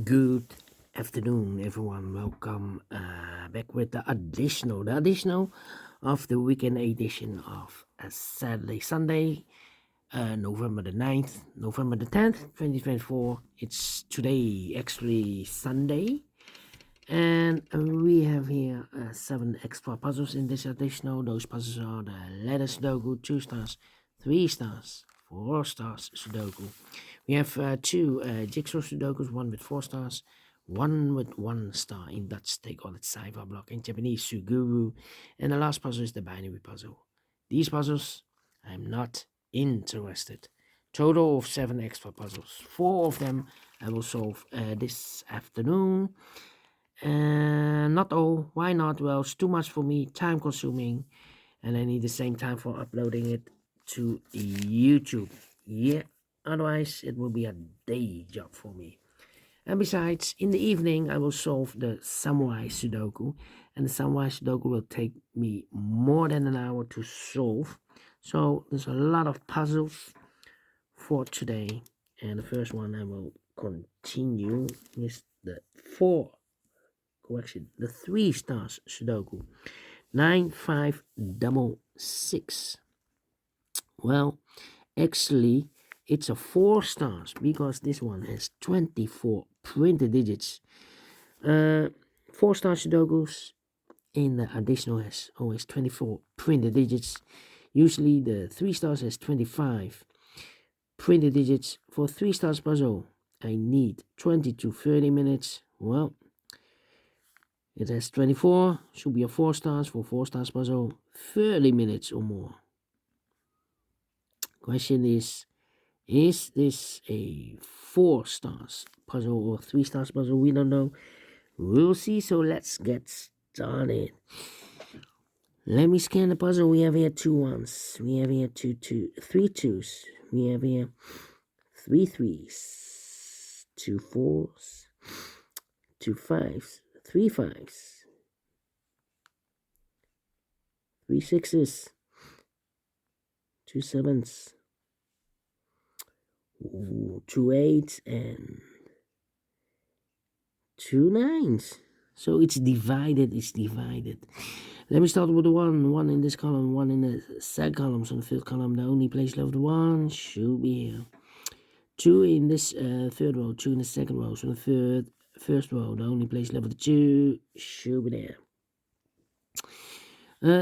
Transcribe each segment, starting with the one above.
Good afternoon, everyone. Welcome back with the additional of the weekend edition of Saturday, Sunday, November the 9th, November the 10th, 2024. It's today actually Sunday, and we have here 7 extra puzzles in this additional. Those puzzles are the letter Sudoku, 2 stars, 3 stars, 4 stars Sudoku. We have 2 jigsaw Sudokus, one with 4 stars, one with 1 star. In Dutch, they call it Cypher block. In Japanese, Suguru. And the last puzzle is the binary puzzle. These puzzles, I'm not interested. Total of 7 extra puzzles. 4 of them I will solve this afternoon. Not all. Why not? Well, it's too much for me, time consuming, and I need the same time for uploading it to YouTube. Yeah, otherwise it will be a day job for me. And besides, in the evening I will solve the Samurai Sudoku, and the Samurai Sudoku will take me more than an hour to solve. So there's a lot of puzzles for today, and the first one I will continue is the 3 stars Sudoku. 9566. Well, actually, it's a 4 stars because this one has 24 printed digits. 4 star Sudokus in the additional has always 24 printed digits. Usually the 3 stars has 25 printed digits. For 3 stars puzzle, I need 20 to 30 minutes. Well, it has 24, should be a 4 stars. For 4 stars puzzle, 30 minutes or more. Question is this a 4 stars puzzle or 3 stars puzzle? We don't know. We'll see, so let's get started. Let me scan the puzzle. We have here 2 ones. We have here 3 twos. We have here 3 threes, 2 fours, 2 fives, 3 fives, 3 sixes, 2 sevens, 2 eights, and 2 nines. So it's divided. Let me start with the 1 in this column, 1 in the second column. So the fifth column, the only place left 1 should be here. 2 in this third row, 2 in the second row. So the first row, the only place left 2 should be there.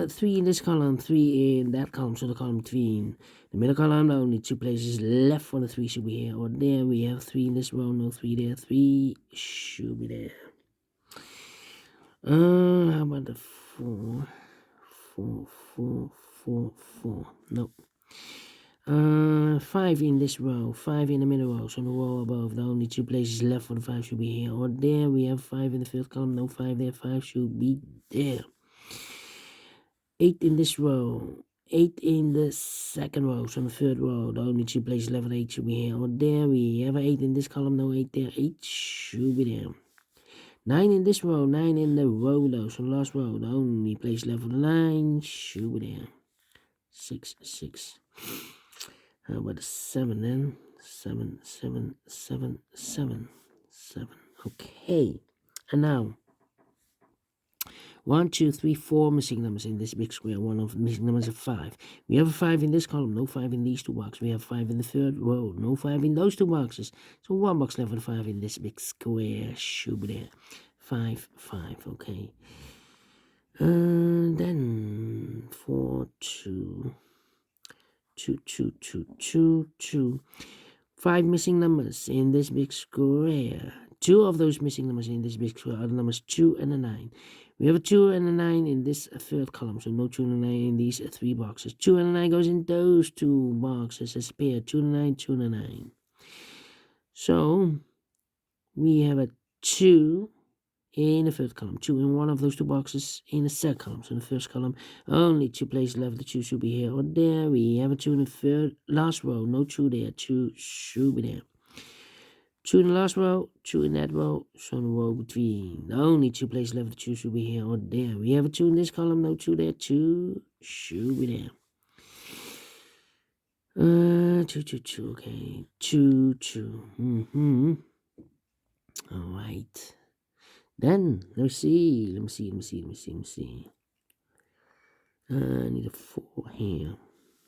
3 in this column, 3 in that column, so the column between the middle column, the only 2 places left for the 3 should be here. Or there we have 3 in this row, no 3 there, 3 should be there. How about the 4? 4, 4, 4, 4. Nope. 5 in this row, 5 in the middle row, so the row above, the only 2 places left for the 5 should be here. Or there we have 5 in the fifth column, no 5 there, 5 should be there. 8 in this row, 8 in the second row, so the third row, the only 2 places left for 8 should be here. Or there we have 8 in this column, no 8 there, 8 should be there. 9 in this row, 9 in the row though, so the last row, the only place left for the 9 should be there. 6, 6. How about the 7 then? 7, 7, 7, 7, 7. Okay. And now, 1, 2, 3, 4 missing numbers in this big square. One of the missing numbers is 5. We have a 5 in this column, no 5 in these 2 boxes. We have 5 in the third row, no 5 in those 2 boxes. So 1 box left for the 5 in this big square should be there. 5, 5, okay. Then 4, 2, 2, 2, 2, 2, 2. 5 missing numbers in this big square. 2 of those missing numbers in this big square are the numbers 2 and a 9. We have a 2 and a 9 in this third column, so no 2 and a 9 in these 3 boxes. 2 and a 9 goes in those 2 boxes as a pair. 2 and a 9, 2 and a 9. So we have a 2 in the third column, 2 in one of those 2 boxes in the second column. So in the first column, only 2 places left. The 2 should be here. Or there we have a 2 in the third last row. No 2 there. 2 should be there. 2 in the last row, 2 in that row, so in the row between. The only 2 places left. The 2 should be here. Or there we have a 2 in this column. No 2 there. 2 should be there. 2, 2, 2. Okay. 2, 2. All right. Then let me see. I need a 4 here.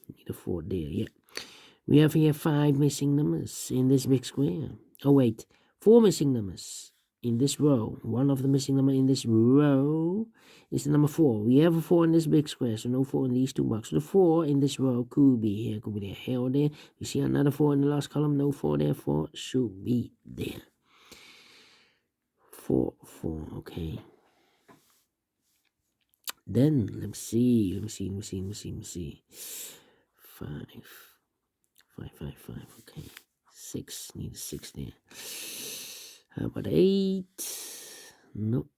Need a 4 there. Yeah. We have here 5 missing numbers in this big square. Oh wait, 4 missing numbers in this row. One of the missing number in this row is the number 4. We have a 4 in this big square, so no 4 in these 2 boxes. So the 4 in this row could be here, could be there, here or there. We see another 4 in the last column, no 4 there, 4 should be there. 4, 4, okay. Then let me see. 5, 5, okay. 6, need a 6 there. How about 8? Nope.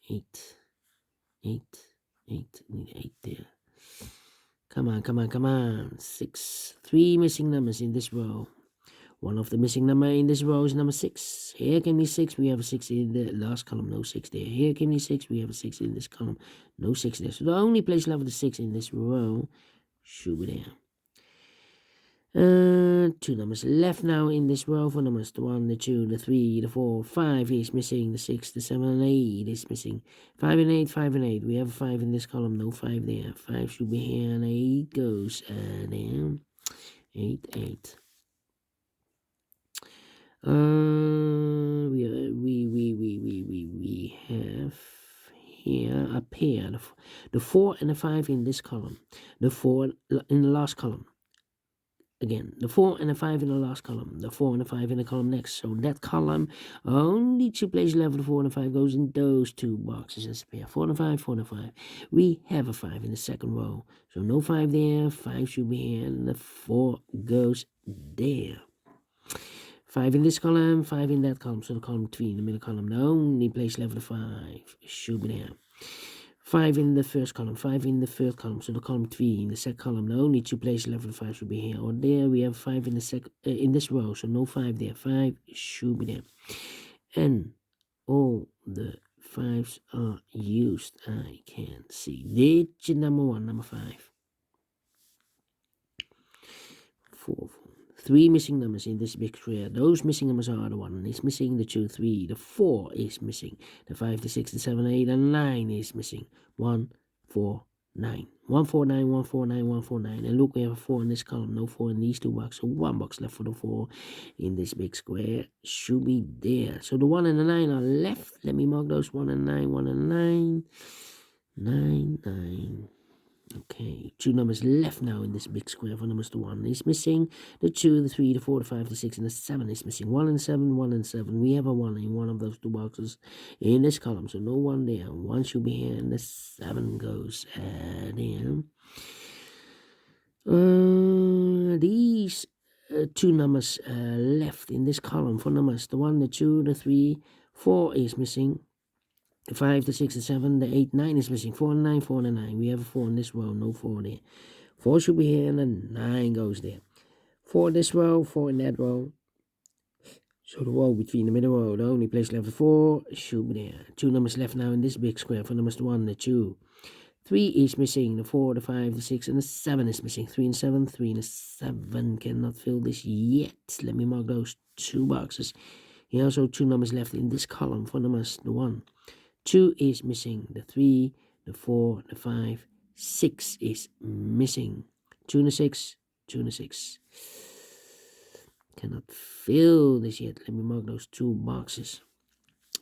8. Need 8 there. Come on. 6. 3 missing numbers in this row. One of the missing number in this row is number 6. Here can be 6. We have a 6 in the last column. No 6 there. Here can be 6. We have a 6 in this column. No 6 there. So the only place left with the 6 in this row should be there. 2 numbers left now in this row. 4 numbers. The 1, the 2, the 3, the 4, 5 is missing. The 6, the 7, and 8 is missing. 5 and 8, 5 and 8. We have a 5 in this column. No 5 there. 5 should be here, and 8 goes there. 8. We have here a pair. The 4 and the 5 in this column. The 4 in the last column. Again, the 4 and the 5 in the last column. The 4 and the 5 in the column next. So that column, only 2 places left. The 4 and the 5 goes in those 2 boxes as a pair. 4 and the 5, 4 and the 5. We have a 5 in the second row. So no 5 there. 5 should be here. And the 4 goes there. 5 in this column, 5 in that column. So the column between the middle column, the only place left the 5 should be there. 5 in the first column, 5 in the third column. So the column between the second column, the only 2 places left for the 5 should be here or there. We have 5 in the in this row, so no 5 there. 5 should be there. And all the 5s are used. I can see. Digit number 1, number 5. 4. 3 missing numbers in this big square. Those missing numbers are the 1 is missing, the 2, 3, the 4 is missing, the 5, the 6, the 7, 8, and 9 is missing. 1, 4, 9. 1, 4, 9, 1, 4, 9, 1, 4, 9. And look, we have a 4 in this column, no 4 in these 2 boxes. So 1 box left for the 4 in this big square should be there. So the 1 and the 9 are left. Let me mark those 1 and 9, 1 and 9. 9. Okay, 2 numbers left now in this big square. For numbers, the 1 is missing, the 2, the 3, the 4, the 5, the 6, and the 7 is missing. 1 and 7, 1 and 7. We have a 1 in one of those 2 boxes in this column, so no 1 there. 1 should be here, and the 7 goes there. These 2 numbers left in this column for numbers, the 1, the 2, the 3, 4 is missing. The 5, the 6, the 7, the 8, 9 is missing. 4 and 9, 4 and 9. We have a 4 in this row, no 4 there. 4 should be here, and then 9 goes there. 4 in this row, 4 in that row. So the row between the middle row, the only place left for 4 should be there. 2 numbers left now in this big square. For numbers, the 1, the 2. 3 is missing. The 4, the 5, the 6, and the 7 is missing. 3 and 7, 3 and 7. Cannot fill this yet. Let me mark those 2 boxes. Here also 2 numbers left in this column. For numbers, the 1. 2 is missing, the 3, the 4, the 5, 6 is missing. 2 and a 6, 2 and a 6. Cannot fill this yet. Let me mark those 2 boxes.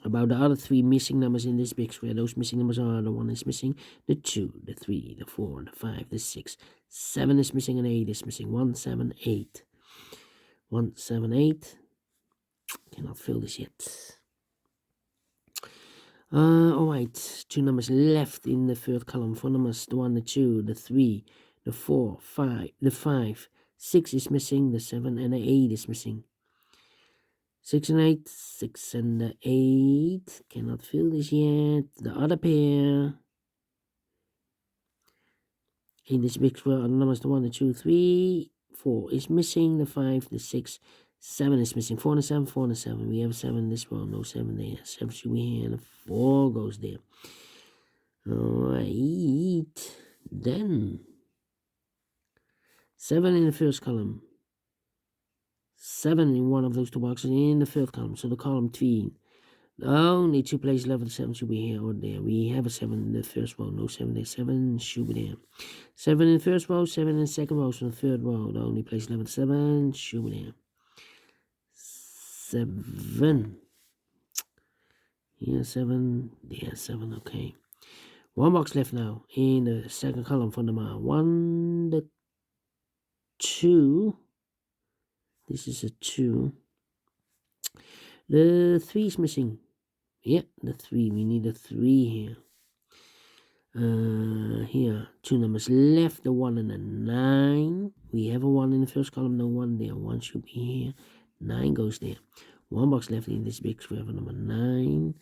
About the other 3 missing numbers in this big square. Those missing numbers are the 1 is missing, the 2, the 3, the 4, the 5, the 6. 7 is missing and 8 is missing. 1, 7, 8. 1, 7, 8. Cannot fill this yet. Alright, 2 numbers left in the third column. 4 numbers, the 1, the 2, the 3, the 4, 5, the 5, 6 is missing, the 7 and the 8 is missing. 6 and 8, 6 and the 8, cannot fill this yet. The other pair in this big square are the numbers, the 1, the 2, 3, 4 is missing, the 5, the 6, 7 is missing. 4 and a 7, 4 and a 7. We have a 7 in this row, no 7 there. 7 should be here, and the 4 goes there. Alright. Then 7 in the first column. 7 in one of those two boxes in the third column. So the column between. Only 2 places left. The 7 should be here or there. We have a 7 in the first row. No 7 there. 7 should be there. 7 in the first row. 7 in the second row. So the third row. The only place left. 7 should be there. 7. Here 7. There 7. Okay. One box left now in the second column for number 1, the 2. This is a 2. The 3 is missing. Yeah, the 3. We need a 3 here. Here, 2 numbers left, the 1 and the 9. We have a 1 in the first column, no 1 there. 1 should be here. 9 goes there. 1 box left in this big square for number 9.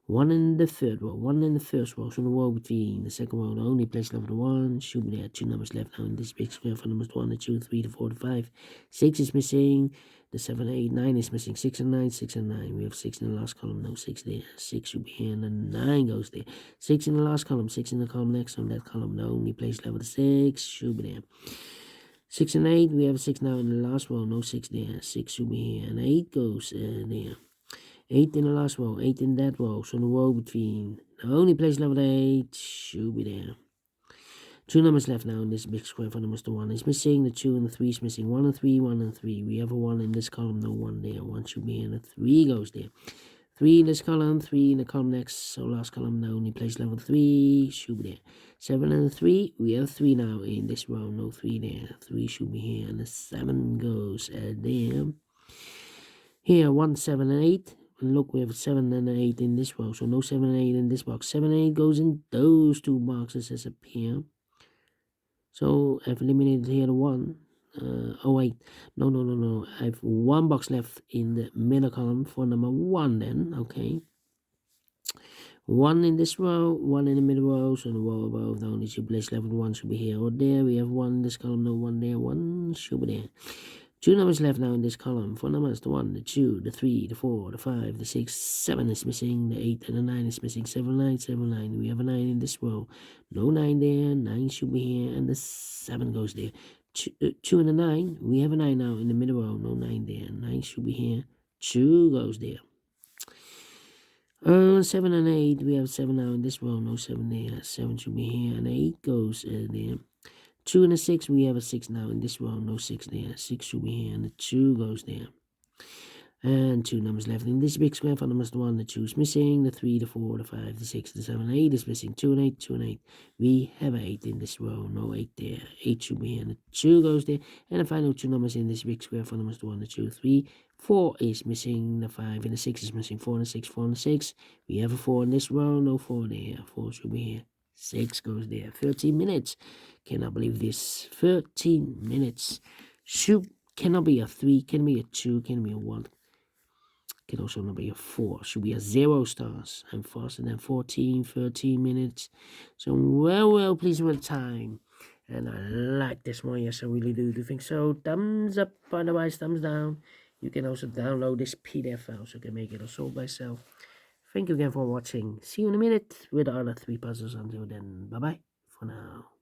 1 in the third row, 1 in the first row. So the row between the second row, the only place left, the 1 should be there. 2 numbers left now in this big square for numbers 1, the 2, 3, the 4, the 5. 6 is missing. The 7, 8, 9 is missing. 6 and 9, 6 and 9. We have 6 in the last column, no 6 there. 6 should be here, and then 9 goes there. 6 in the last column, 6 in the column next on that column. The only place left with the 6 should be there. 6 and 8, we have 6 now in the last row, no 6 there. 6 should be here, and 8 goes there. 8 in the last row, 8 in that row. So the row between the only place left with 8 should be there. 2 numbers left now in this big square for numbers. The 1 is missing, the 2 and the 3 is missing. 1 and 3, 1 and 3. We have a 1 in this column, no 1 there. 1 should be here, and the 3 goes there. 3 in this column, 3 in the column next. So last column, the only place left with 3 should be there. 7 and 3, we have 3 now in this row, no 3 there. 3 should be here, and the 7 goes there. Here, 1, 7 and 8. And look, we have 7 and 8 in this row, so no 7 and 8 in this box. 7 and 8 goes in those two boxes as up here. So I've eliminated here the 1. Oh wait, no. I have 1 box left in the middle column for number 1 then, okay. 1 in this row, 1 in the middle row, so the row above the only 2 places left with 1 should be here or there. We have 1 in this column, no 1 there, 1 should be there. 2 numbers left now in this column. 4 numbers, the 1, the 2, the 3, the 4, the 5, the 6, 7 is missing, the 8 and the 9 is missing. 7, 9, 7, 9. We have a 9 in this row. No 9 there, 9 should be here, and the 7 goes there. 2 and the 9, we have a 9 now in the middle row. No 9 there, 9 should be here. 2 goes there. 7 and 8, we have 7 now in this row. No 7 there, 7 should be here, and 8 goes there. 2 and a 6, we have a 6 now in this row, no 6 there. 6 should be here, and the 2 goes there. And 2 numbers left in this big square for numbers. The 1, the 2 is missing, the 3, the 4, the 5, the 6, the 7, 8 is missing. 2 and 8, 2 and 8. We have an 8 in this row, no 8 there. 8 should be here, and the 2 goes there. And the final 2 numbers in this big square for numbers. The 1, the 2, 3. 4 is missing, the 5 and the 6 is missing. 4 and the 6, 4 and the 6. We have a 4 in this row, no 4 there. 4 should be here. 6 goes there. 13 minutes. Cannot believe this. 13 minutes. Cannot be a 3, can be a 2, can be a 1. Can also not be a 4. Should be a 0 stars. I'm faster than 14, 13 minutes. So well pleased with the time. And I like this one. Yes, I really do think so. Thumbs up, otherwise thumbs down. You can also download this PDF file so you can make it also by yourself. Thank you again for watching. See you in a minute with the other 3 puzzles. Until then, bye-bye for now.